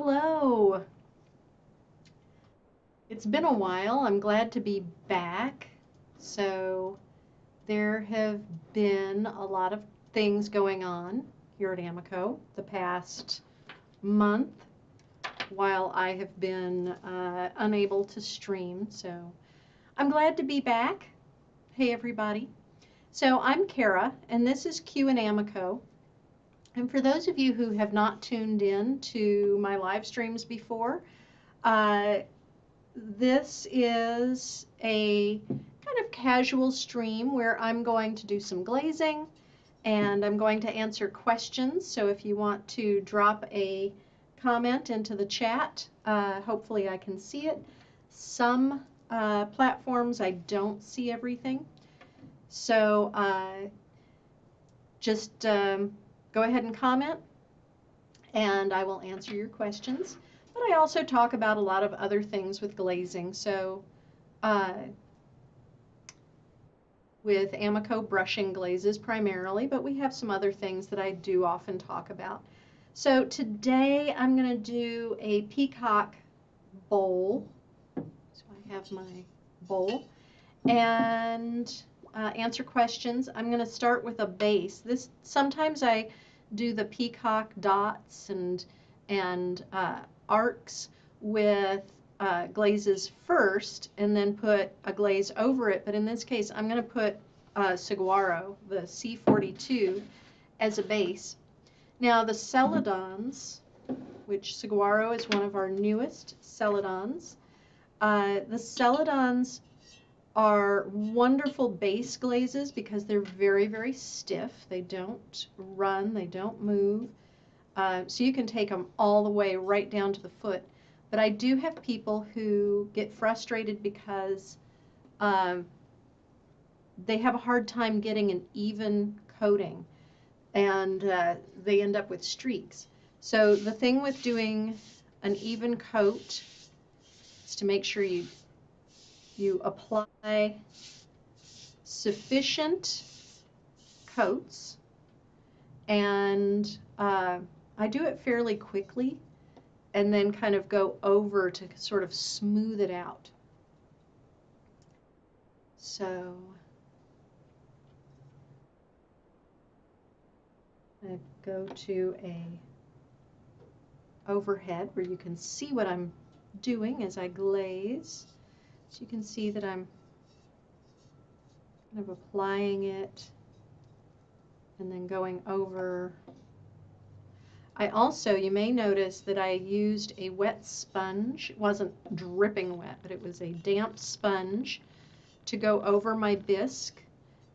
Hello. It's been a while. I'm glad to be back. So there have been a lot of things going on here at Amaco the past month while I have been unable to stream. So I'm glad to be back. Hey everybody. So I'm Kara and this is Q and Amaco. And for those of you who have not tuned in to my live streams before, this is a kind of casual stream where I'm going to do some glazing and I'm going to answer questions. So if you want to drop a comment into the chat, hopefully I can see it. Some platforms I don't see everything. So just go ahead and comment and I will answer your questions. But I also talk about a lot of other things with glazing. So with Amaco brushing glazes primarily, but we have some other things that I do often talk about. So today I'm going to do a peacock bowl. So I have my bowl and answer questions. I'm going to start with a base. Sometimes I do the peacock dots and arcs with glazes first and then put a glaze over it, but in this case I'm going to put saguaro, the C42, as a base. Now the celadons, which saguaro is one of our newest celadons, the celadons are wonderful base glazes because they're very, very stiff. They don't run, they don't move. So you can take them all the way right down to the foot. But I do have people who get frustrated because they have a hard time getting an even coating and they end up with streaks. So the thing with doing an even coat is to make sure you apply sufficient coats, and I do it fairly quickly and then kind of go over to sort of smooth it out. So I go to a overhead where you can see what I'm doing as I glaze. So you can see that I'm kind of applying it and then going over. I also, you may notice that I used a wet sponge. It wasn't dripping wet, but it was a damp sponge to go over my bisque.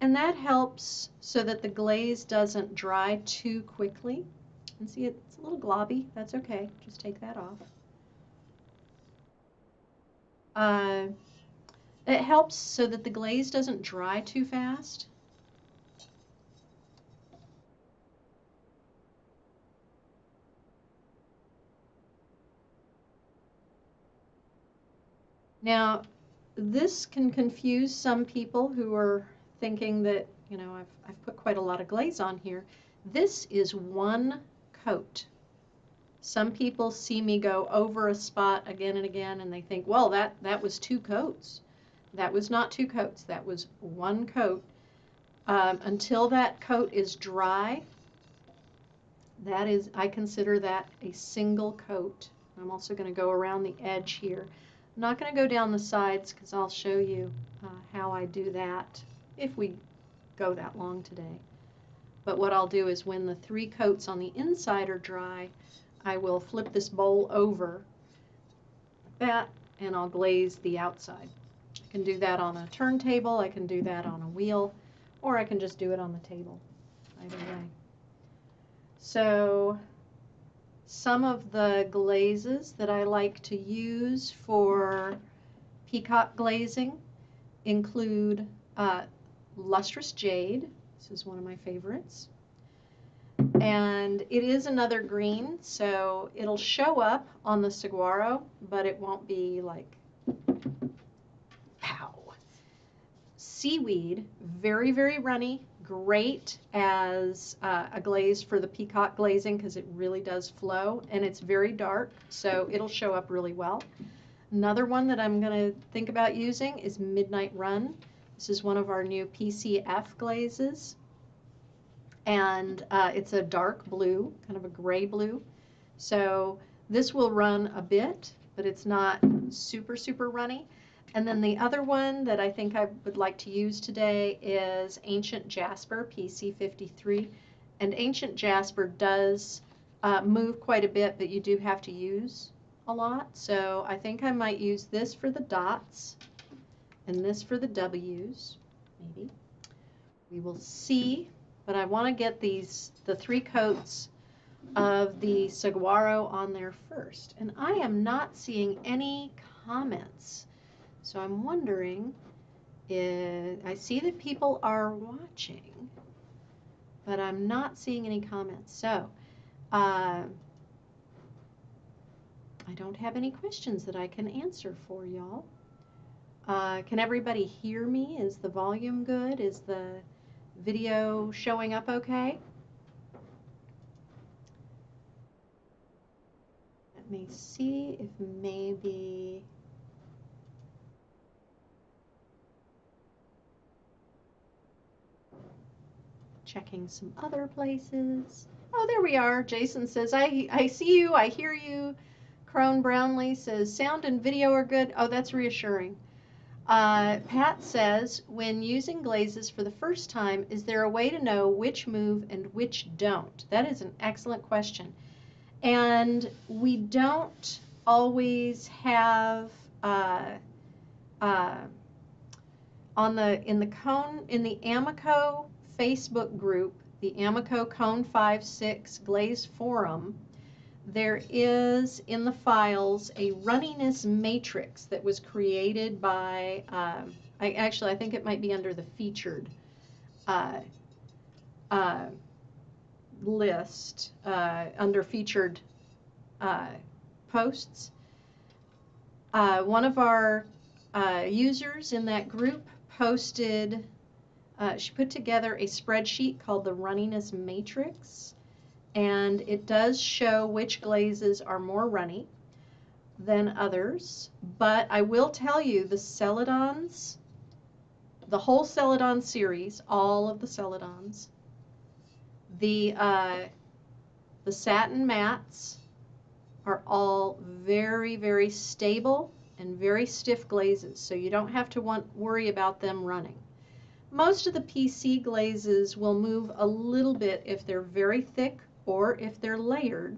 And that helps so that the glaze doesn't dry too quickly. And see, it's a little globby. That's okay. Just take that off. It helps so that the glaze doesn't dry too fast. Now, this can confuse some people who are thinking that, you know, I've put quite a lot of glaze on here. This is one coat. Some people see me go over a spot again and again and they think, well, that was 2 coats. That was not 2 coats. That was 1 coat. Until that coat is dry, that is, I consider that a single coat. I'm also going to go around the edge here. I'm not going to go down the sides because I'll show you how I do that if we go that long today. But what I'll do is when the 3 coats on the inside are dry, I will flip this bowl over like that and I'll glaze the outside. I can do that on a turntable, I can do that on a wheel, or I can just do it on the table. Either way. So some of the glazes that I like to use for peacock glazing include lustrous jade. This is one of my favorites. And it is another green, so it'll show up on the saguaro, but it won't be like, pow. Seaweed, very, very runny, great as a glaze for the peacock glazing because it really does flow, and it's very dark, so it'll show up really well. Another one that I'm going to think about using is Midnight Run. This is one of our new PCF glazes, and it's a dark blue, kind of a gray blue. So this will run a bit, but it's not super, super runny. And then the other one that I think I would like to use today is Ancient Jasper, PC53. And Ancient Jasper does move quite a bit, but you do have to use a lot. So I think I might use this for the dots and this for the W's, maybe. We will see, but I want to get the 3 coats of the saguaro on there first. And I am not seeing any comments. So I'm wondering, I see that people are watching, but I'm not seeing any comments. So I don't have any questions that I can answer for y'all. Can everybody hear me? Is the volume good? Is the video showing up okay? Let me see if maybe... Checking some other places. Oh, there we are. Jason says, I see you, I hear you. Crone Brownlee says, sound and video are good. Oh, that's reassuring. Pat says, when using glazes for the first time, is there a way to know which move and which don't? That is an excellent question. And we don't always have in the Amaco Facebook group, the Amaco Cone 5-6 Glaze Forum, there is in the files a runniness matrix that was created by, I think it might be under the featured list, under featured posts. One of our users in that group posted, she put together a spreadsheet called the runniness matrix, and it does show which glazes are more runny than others. But I will tell you, the Celadons, the whole Celadon series, all of the Celadons, the satin mattes are all very, very stable and very stiff glazes, so you don't have to worry about them running. Most of the PC glazes will move a little bit if they're very thick or if they're layered.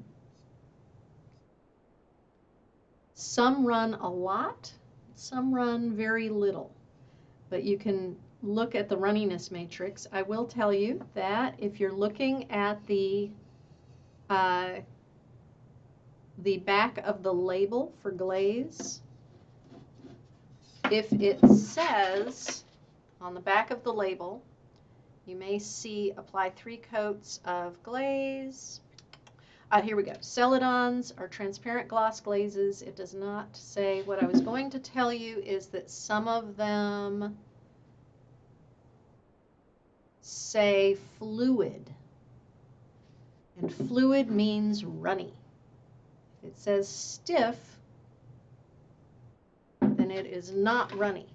Some run a lot, some run very little, but you can look at the runniness matrix. I will tell you that if you're looking at the back of the label for glaze, if it says on the back of the label, you may see apply 3 coats of glaze. Here we go. Celadons are transparent gloss glazes. It does not say. What I was going to tell you is that some of them say fluid, and fluid means runny. If it says stiff, then it is not runny.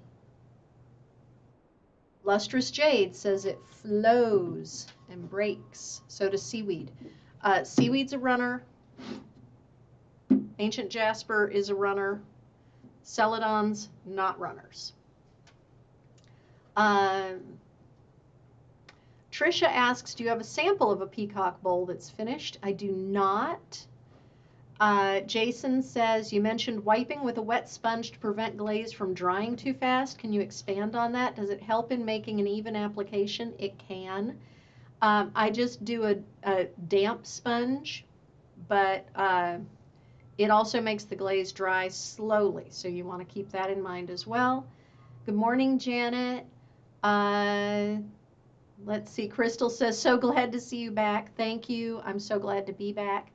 Lustrous Jade says it flows and breaks. So does seaweed. Seaweed's a runner. Ancient Jasper is a runner. Celadons, not runners. Trisha asks, do you have a sample of a peacock bowl that's finished? I do not. Jason says, you mentioned wiping with a wet sponge to prevent glaze from drying too fast. Can you expand on that? Does it help in making an even application? It can. I just do a damp sponge, but it also makes the glaze dry slowly, so you want to keep that in mind as well. Good morning, Janet. Let's see, Crystal says, so glad to see you back. Thank you. I'm so glad to be back.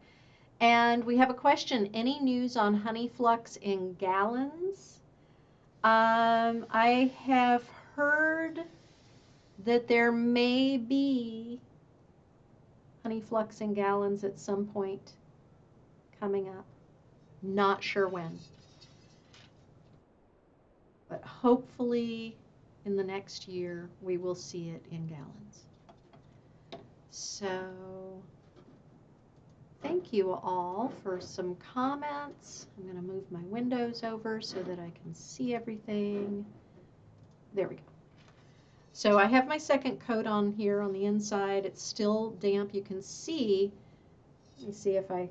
And we have a question. Any news on honey flux in gallons? I have heard that there may be honey flux in gallons at some point coming up. Not sure when. But hopefully in the next year we will see it in gallons. So thank you all for some comments. I'm going to move my windows over so that I can see everything. There we go. So I have my second coat on here on the inside. It's still damp. You can see, let me see if I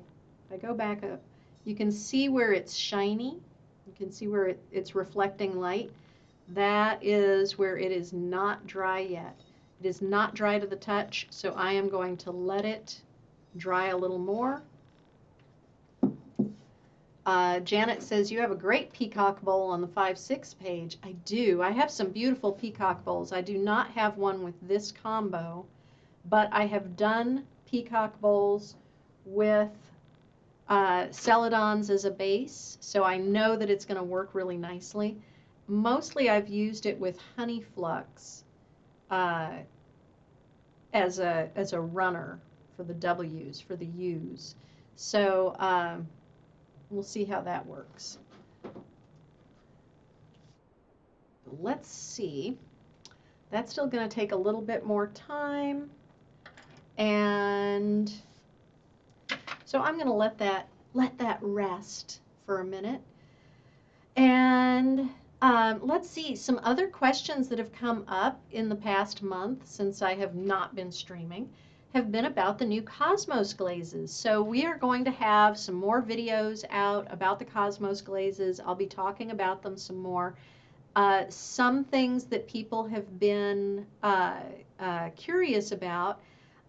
go back up, you can see where it's shiny. You can see where it's reflecting light. That is where it is not dry yet. It is not dry to the touch, so I am going to let it dry a little more. Janet says, you have a great peacock bowl on the 5/6 page. I do. I have some beautiful peacock bowls. I do not have one with this combo, but I have done peacock bowls with celadons as a base, so I know that it's going to work really nicely. Mostly I've used it with honey flux as a runner for the W's, for the U's. So we'll see how that works. Let's see. That's still going to take a little bit more time. And so I'm going to let that rest for a minute. And let's see, some other questions that have come up in the past month since I have not been streaming have been about the new Cosmos glazes. So we are going to have some more videos out about the Cosmos glazes. I'll be talking about them some more. Some things that people have been curious about.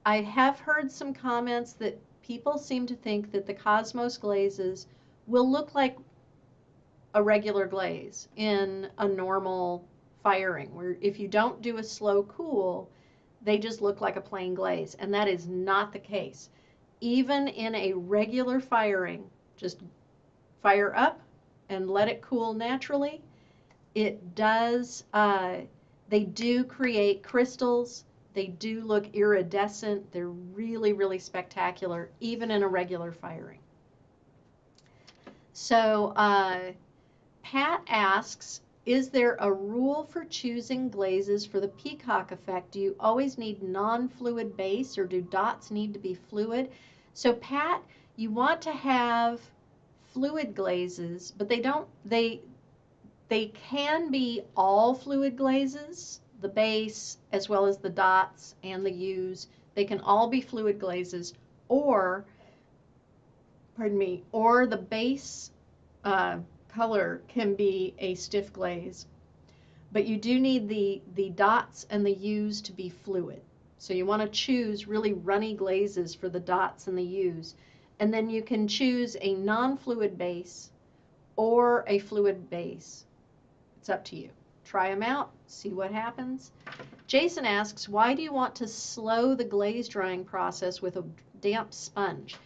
I have heard some comments that people seem to think that the Cosmos glazes will look like a regular glaze in a normal firing, where if you don't do a slow cool, they just look like a plain glaze, and that is not the case. Even in a regular firing, just fire up and let it cool naturally, it does, they do create crystals. They do look iridescent. They're really, really spectacular, even in a regular firing. So Pat asks, is there a rule for choosing glazes for the peacock effect? Do you always need non-fluid base, or do dots need to be fluid? So Pat, you want to have fluid glazes, but they can be all fluid glazes, the base as well as the dots and the U's. They can all be fluid glazes, or the base color can be a stiff glaze. But you do need the dots and the U's to be fluid. So you want to choose really runny glazes for the dots and the U's. And then you can choose a non-fluid base or a fluid base. It's up to you. Try them out, see what happens. Jason asks, why do you want to slow the glaze drying process with a damp sponge?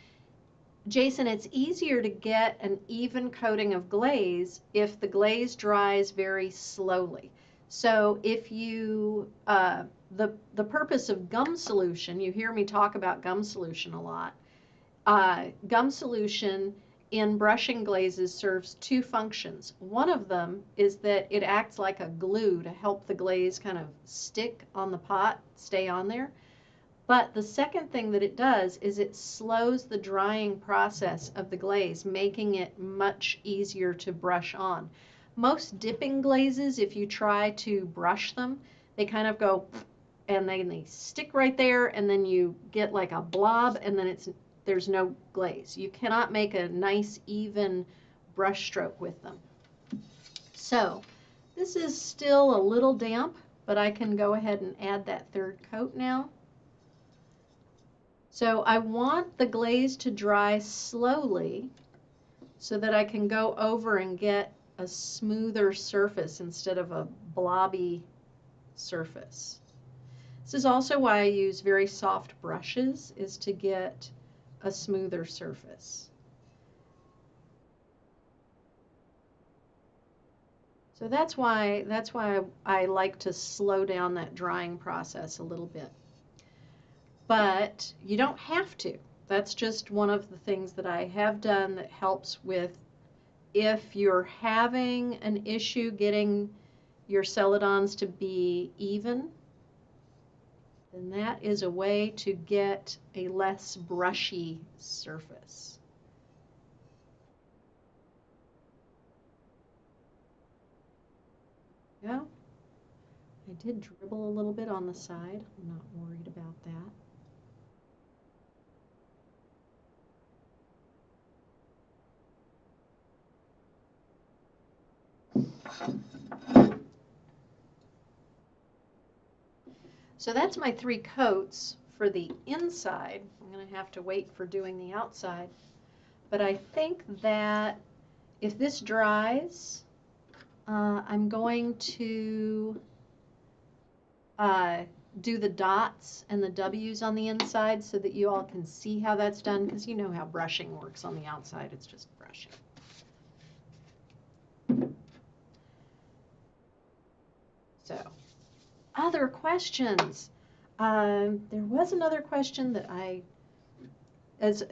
Jason, it's easier to get an even coating of glaze if the glaze dries very slowly. So if you, the purpose of gum solution, you hear me talk about gum solution a lot. Gum solution in brushing glazes serves two functions. One of them is that it acts like a glue to help the glaze kind of stick on the pot, stay on there. But the second thing that it does is it slows the drying process of the glaze, making it much easier to brush on. Most dipping glazes, if you try to brush them, they kind of go and they stick right there, and then you get like a blob, and then there's no glaze. You cannot make a nice even brush stroke with them. So this is still a little damp, but I can go ahead and add that third coat now. So I want the glaze to dry slowly so that I can go over and get a smoother surface instead of a blobby surface. This is also why I use very soft brushes, is to get a smoother surface. So that's why I like to slow down that drying process a little bit. But you don't have to. That's just one of the things that I have done that helps with if you're having an issue getting your celadons to be even, then that is a way to get a less brushy surface. Yeah, I did dribble a little bit on the side. I'm not worried about that. So that's my 3 coats for the inside. I'm going to have to wait for doing the outside. But I think that if this dries, I'm going to do the dots and the W's on the inside so that you all can see how that's done, because you know how brushing works on the outside. It's just brushing. So, other questions? There was another question that as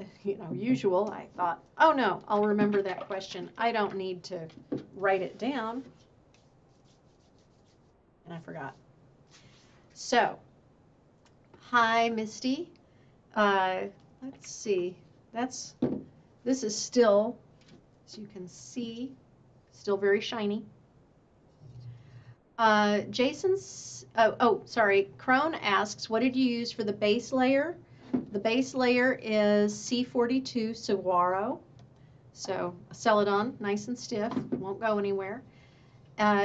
usual, I thought, oh no, I'll remember that question. I don't need to write it down. And I forgot. So, hi, Misty. Let's see. This is still, as you can see, still very shiny. Sorry. Crone asks, what did you use for the base layer? The base layer is C42 Saguaro. So a celadon, nice and stiff, won't go anywhere.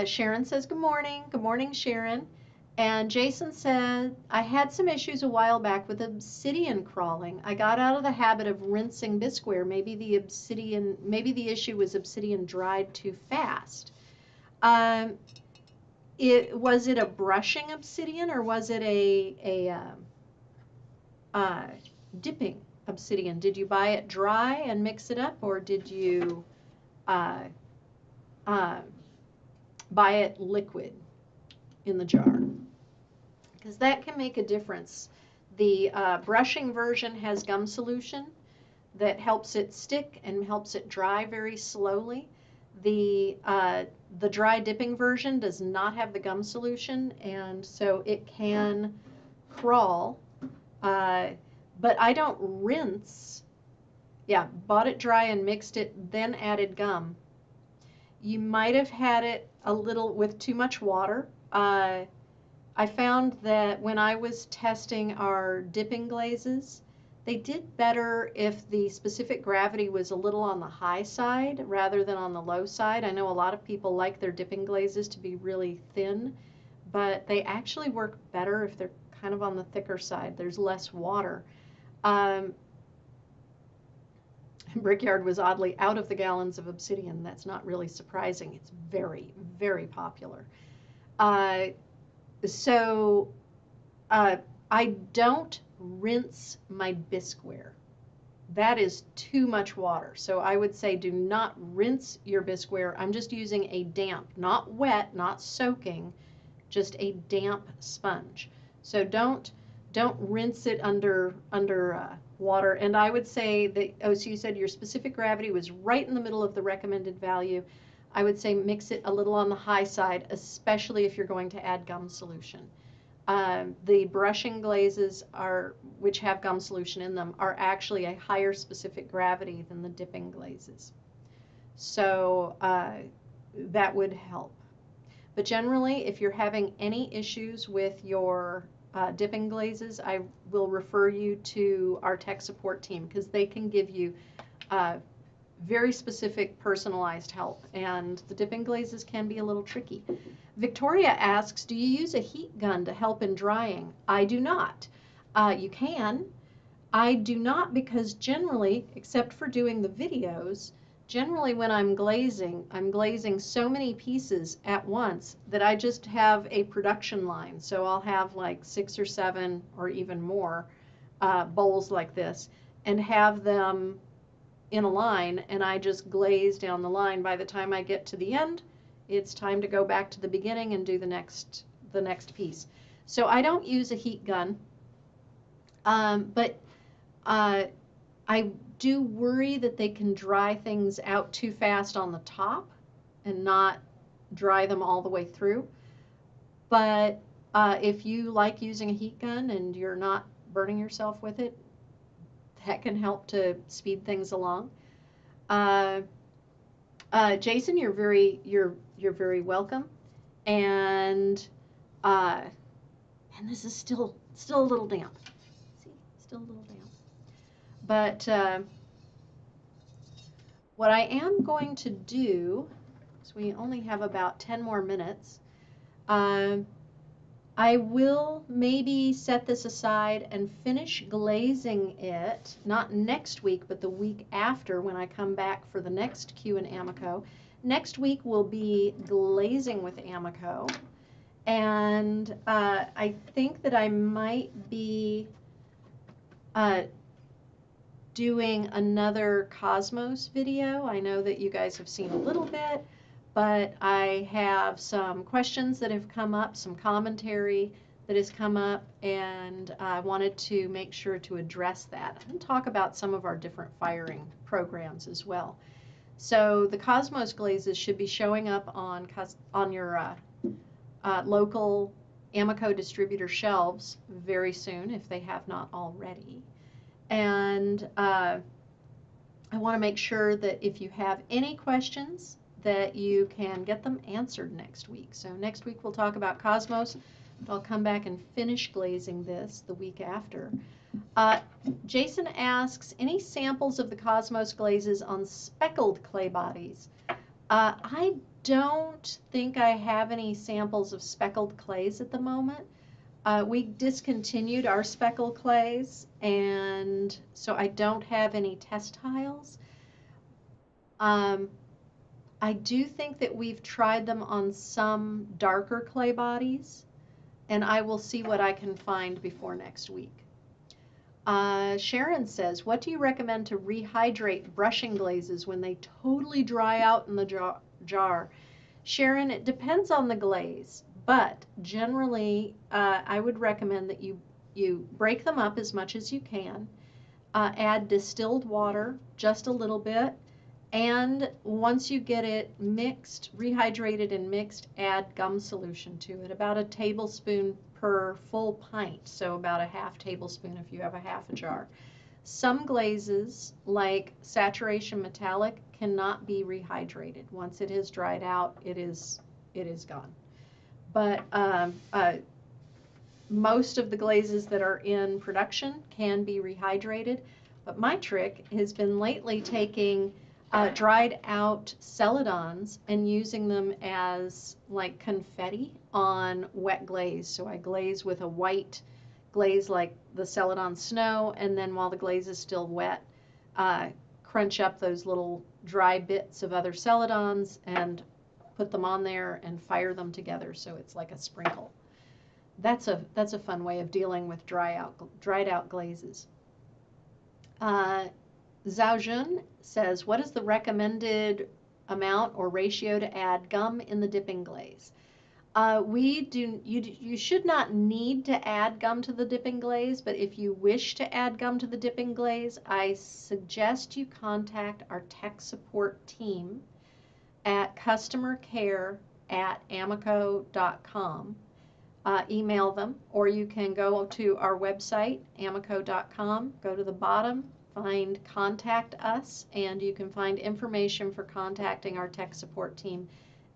Sharon says, good morning. Good morning, Sharon. And Jason said, I had some issues a while back with obsidian crawling. I got out of the habit of rinsing bisqueware. Maybe the issue was obsidian dried too fast. Was it a brushing obsidian, or was it a dipping obsidian? Did you buy it dry and mix it up, or did you buy it liquid in the jar? Because that can make a difference. The brushing version has gum solution that helps it stick and helps it dry very slowly. The dry dipping version does not have the gum solution, and so it can crawl. But I don't rinse. Yeah, bought it dry and mixed it, then added gum. You might have had it a little with too much water. I found that when I was testing our dipping glazes, they did better if the specific gravity was a little on the high side rather than on the low side. I know a lot of people like their dipping glazes to be really thin, but they actually work better if they're kind of on the thicker side. There's less water. Brickyard was oddly out of the gallons of obsidian. That's not really surprising. It's very, very popular. I don't rinse my bisqueware. That is too much water. So I would say do not rinse your bisqueware. I'm just using a damp, not wet, not soaking, just a damp sponge. So don't rinse it under water. And I would say that, so you said your specific gravity was right in the middle of the recommended value. I would say mix it a little on the high side, especially if you're going to add gum solution. The brushing glazes which have gum solution in them, are actually a higher specific gravity than the dipping glazes. So that would help. But generally, if you're having any issues with your dipping glazes, I will refer you to our tech support team, because they can give you very specific personalized help, and the dipping glazes can be a little tricky. Victoria asks, do you use a heat gun to help in drying? I do not. You can. I do not, because generally, except for doing the videos, generally when I'm glazing so many pieces at once that I just have a production line. So I'll have like 6 or 7 or even more bowls like this, and have them in a line, and I just glaze down the line. By the time I get to the end, it's time to go back to the beginning and do the next piece. So I don't use a heat gun, but I do worry that they can dry things out too fast on the top and not dry them all the way through. But if you like using a heat gun and you're not burning yourself with it, that can help to speed things along. Jason, you're very welcome, and this is still a little damp. See, still a little damp. But what I am going to do, so we only have about 10 more minutes, I will maybe set this aside and finish glazing it, not next week, but the week after when I come back for the next Q in Amaco. Next week will be glazing with Amaco, and I think that I might be doing another Cosmos video. I know that you guys have seen a little bit, but I have some questions that have come up, some commentary that has come up, and I wanted to make sure to address that and talk about some of our different firing programs as well. So the Cosmos glazes should be showing up on your local Amaco distributor shelves very soon, if they have not already. And I want to make sure that if you have any questions, that you can get them answered next week. So next week we'll talk about Cosmos. I'll come back and finish glazing this the week after. Jason asks, any samples of the Cosmos glazes on speckled clay bodies? I don't think I have any samples of speckled clays at the moment. We discontinued our speckle clays, and so I don't have any test tiles. I do think that we've tried them on some darker clay bodies, and I will see what I can find before next week. Sharon says, what do you recommend to rehydrate brushing glazes when they totally dry out in the jar? Sharon, it depends on the glaze, but generally I would recommend that you break them up as much as you can, add distilled water, just a little bit, and once you get it mixed, rehydrated and mixed, add gum solution to it, about a tablespoon per full pint, so about a half tablespoon if you have a half a jar. Some glazes, like saturation metallic, cannot be rehydrated. Once it has dried out, it is gone. But most of the glazes that are in production can be rehydrated. But my trick has been lately taking dried out celadons and using them as like confetti on wet glaze. So I glaze with a white glaze like the celadon snow, and then while the glaze is still wet, crunch up those little dry bits of other celadons and put them on there and fire them together so it's like a sprinkle. That's a fun way of dealing with dried out glazes. Zhao Jun says, what is the recommended amount or ratio to add gum in the dipping glaze? You should not need to add gum to the dipping glaze, but if you wish to add gum to the dipping glaze, I suggest you contact our tech support team at customercare@amaco.com. Email them, or you can go to our website, amaco.com, go to the bottom, find Contact Us, and you can find information for contacting our tech support team,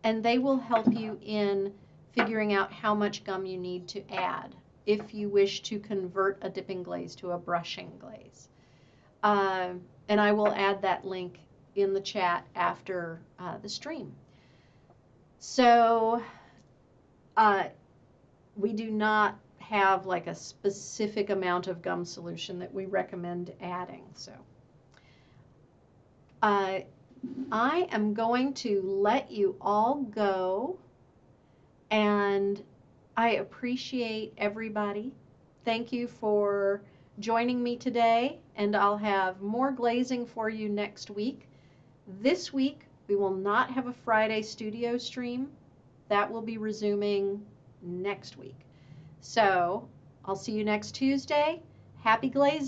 and they will help you in figuring out how much gum you need to add if you wish to convert a dipping glaze to a brushing glaze. And I will add that link in the chat after the stream. So we do not have like a specific amount of gum solution that we recommend adding. So I am going to let you all go, and I appreciate everybody. Thank you for joining me today, and I'll have more glazing for you next week. This week We will not have a Friday studio stream. That will be resuming next week. So I'll see you next Tuesday. Happy glazing.